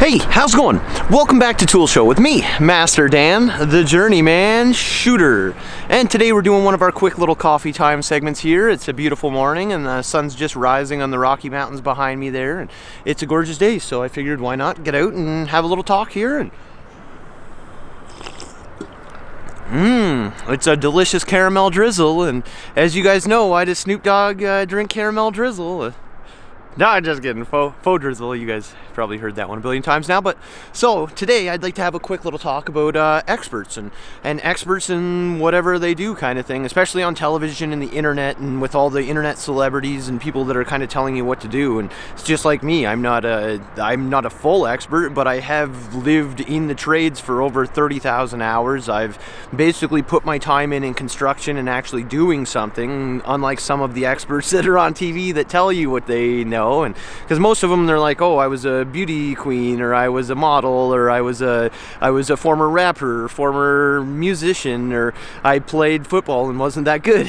Hey, how's it going? Welcome back to Tool Show with me, Master Dan, the Journeyman shooter. And today we're doing one of our quick little coffee time segments here. It's a beautiful morning and the sun's just rising on the Rocky Mountains behind me there. And it's a gorgeous day, so I figured why not get out and have a little talk here. And it's a delicious caramel drizzle. And as you guys know, why does Snoop Dogg drink caramel drizzle? No, I'm just kidding. Faux drizzle. You guys probably heard that one a billion times now. But so today I'd like to have a quick little talk about experts and experts in whatever they do kind of thing, especially on television and the internet and with all the internet celebrities and people that are kind of telling you what to do. And it's just like me. I'm not a full expert, but I have lived in the trades for over 30,000 hours. I've basically put my time in construction and actually doing something, unlike some of the experts that are on TV that tell you what they know. And because most of them, they're like, oh, I was a beauty queen, or I was a model, or I was a former rapper, former musician, or I played football and wasn't that good.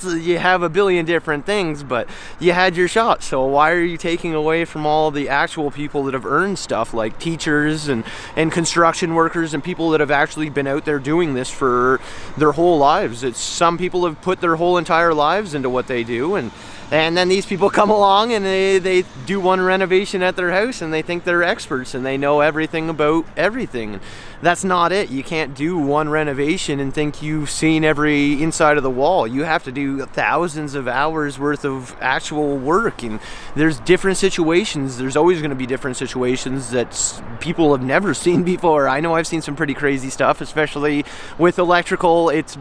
You have a billion different things, but you had your shot. So why are you taking away from all the actual people that have earned stuff, like teachers and construction workers and people that have actually been out there doing this for their whole lives? It's some people have put their whole entire lives into what they do, and then these people come along and they do one renovation at their house and they think they're experts and they know everything about everything. That's not it. You can't do one renovation and think you've seen every inside of the wall. You have to do thousands of hours worth of actual work, and there's different situations. There's always going to be different situations that people have never seen before. I know I've seen some pretty crazy stuff, especially with electrical. It's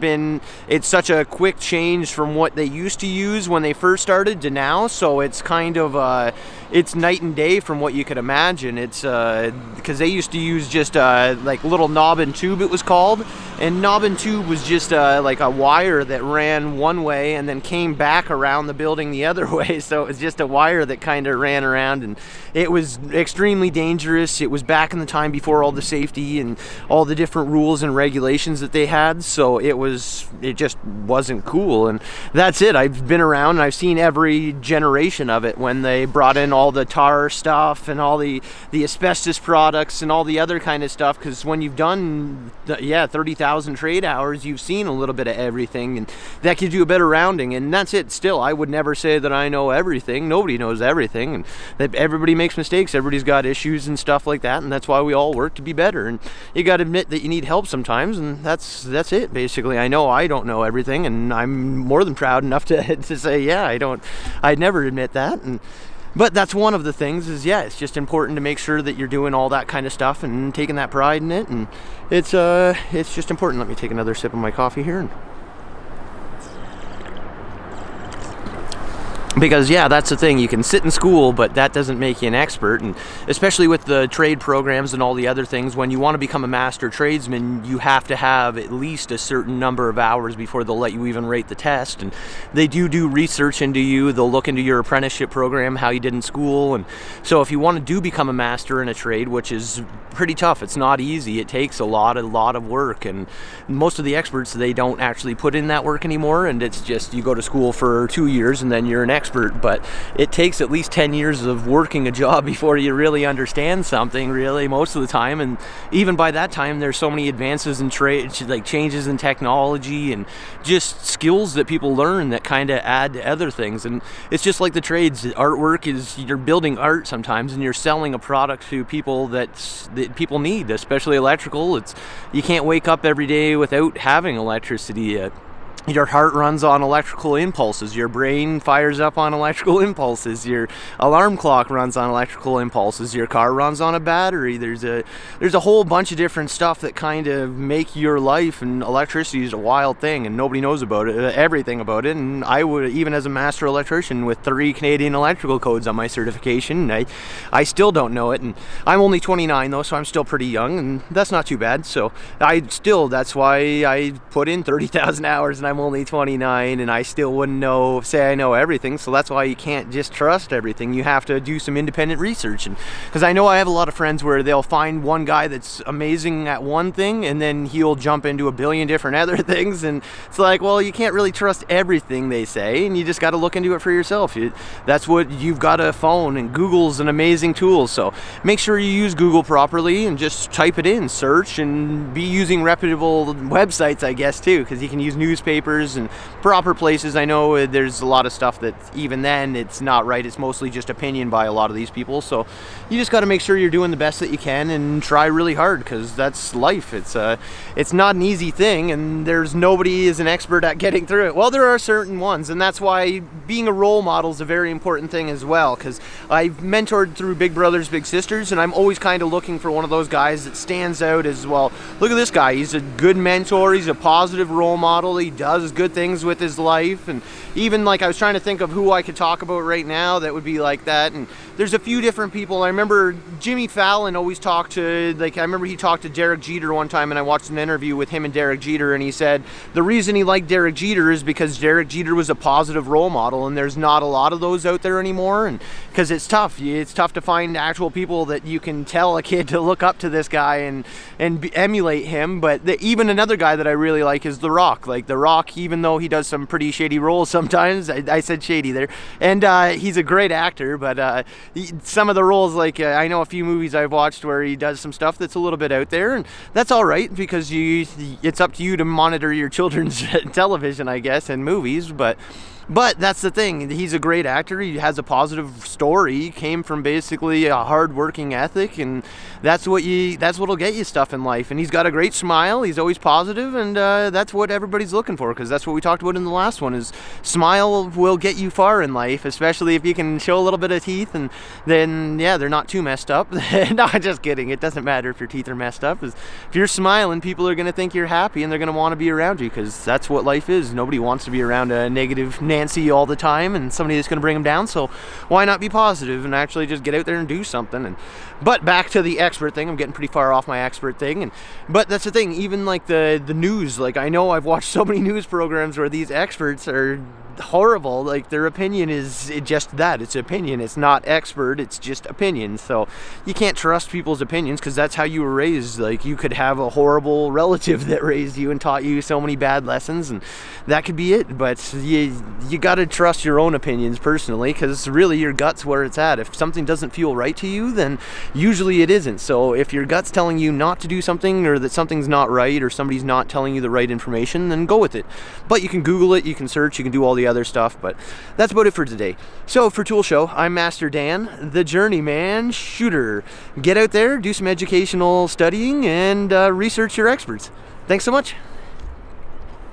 such a quick change from what they used to use when they first started to now, so it's kind of it's night and day from what you could imagine. It's because they used to use just like little knob and tube, it was called, and knob and tube was just like a wire that ran one way and then came back around the building the other way. So it was just a wire that kind of ran around, and it was extremely dangerous. It was back in the time before all the safety and all the different rules and regulations that they had, so it just wasn't cool. And that's it. I've been around and I've seen every generation of it, when they brought in all the tar stuff and all the asbestos products and all the other kind of stuff, because when you've done 30,000 trade hours, you've seen a little bit of everything, and that gives you a better rounding. And that's it. Still, I would never say that I know everything. Nobody knows everything, and that everybody makes mistakes. Everybody's got issues and stuff like that, and that's why we all work to be better. And you got to admit that you need help sometimes, and that's it basically. I know I don't know everything, and I'm more than proud enough to say I'd never admit that. But that's one of the things is, it's just important to make sure that you're doing all that kind of stuff and taking that pride in it. And it's just important. Let me take another sip of my coffee here. Because that's the thing, you can sit in school, but that doesn't make you an expert. And especially with the trade programs and all the other things, when you want to become a master tradesman, you have to have at least a certain number of hours before they'll let you even rate the test. And they do research into you. They'll look into your apprenticeship program, how you did in school. And so if you want to become a master in a trade, which is pretty tough, it's not easy, it takes a lot of work. And most of the experts, they don't actually put in that work anymore, and it's just you go to school for 2 years and then you're an expert. But it takes at least 10 years of working a job before you really understand something, really, most of the time. And even by that time, there's so many advances in trade, like changes in technology and just skills that people learn that kind of add to other things. And it's just like the trades. Artwork is, you're building art sometimes and you're selling a product to people that people need, especially electrical. You can't wake up every day without having electricity. Your heart runs on electrical impulses. Your brain fires up on electrical impulses. Your alarm clock runs on electrical impulses. Your car runs on a battery. There's a whole bunch of different stuff that kind of make your life, and electricity is a wild thing, and nobody knows about it, everything about it. And I would, even as a master electrician with 3 Canadian electrical codes on my certification, I still don't know it. And I'm only 29 though, so I'm still pretty young, and that's not too bad. So that's why I put in 30,000 hours, and I'm only 29 and I still wouldn't say I know everything. So that's why you can't just trust everything. You have to do some independent research. And because I know I have a lot of friends where they'll find one guy that's amazing at one thing and then he'll jump into a billion different other things. And it's like, well, you can't really trust everything they say, and you just got to look into it for yourself. That's what you've got a phone, and Google's an amazing tool. So make sure you use Google properly and just type it in, search, and be using reputable websites, I guess, too, because you can use newspapers and proper places. I know there's a lot of stuff that even then it's not right. It's mostly just opinion by a lot of these people. So you just got to make sure you're doing the best that you can and try really hard, because that's life. It's not an easy thing, and there's nobody is an expert at getting through it. Well, there are certain ones, and that's why being a role model is a very important thing as well, because I've mentored through Big Brothers Big Sisters, and I'm always kind of looking for one of those guys that stands out as well. Look at this guy, he's a good mentor, he's a positive role model, he does good things with his life. And even like I was trying to think of who I could talk about right now that would be like that, and there's a few different people. I remember Jimmy Fallon always talked to, like, I remember he talked to Derek Jeter one time, and I watched an interview with him and Derek Jeter, and he said the reason he liked Derek Jeter is because Derek Jeter was a positive role model, and there's not a lot of those out there anymore, and because it's tough to find actual people that you can tell a kid to look up to this guy and emulate him. But even another guy that I really like is The Rock. Like The Rock, even though he does some pretty shady roles sometimes, I said shady there, and he's a great actor, but some of the roles, like I know a few movies I've watched where he does some stuff that's a little bit out there, and that's all right, because it's up to you to monitor your children's television, I guess, and movies. But that's the thing. He's a great actor. He has a positive story. He came from basically a hard-working ethic, and that's what'll get you stuff in life. And he's got a great smile. He's always positive, and that's what everybody's looking for, because that's what we talked about in the last one. Is smile will get you far in life, especially if you can show a little bit of teeth, and then they're not too messed up. No, just kidding. It doesn't matter if your teeth are messed up. If you're smiling, people are going to think you're happy, and they're going to want to be around you, because that's what life is. Nobody wants to be around a negative Nancy all the time and somebody that's going to bring them down. So why not be positive and actually just get out there and do something? But back to the expert thing. I'm getting pretty far off my expert thing, but that's the thing. Even like the news, like I know I've watched so many news programs where these experts are horrible. Like their opinion is just that, it's opinion. It's not expert, it's just opinion. So you can't trust people's opinions, because that's how you were raised. Like you could have a horrible relative that raised you and taught you so many bad lessons, and that could be it. But you got to trust your own opinions personally, because really your gut's where it's at. If something doesn't feel right to you, then usually it isn't. So if your gut's telling you not to do something, or that something's not right, or somebody's not telling you the right information, then go with it. But you can Google it, you can search, you can do all the other stuff. But that's about it for today. So for Tool Show, I'm Master Dan, the Journeyman shooter. Get out there, do some educational studying, and research your experts. Thanks so much.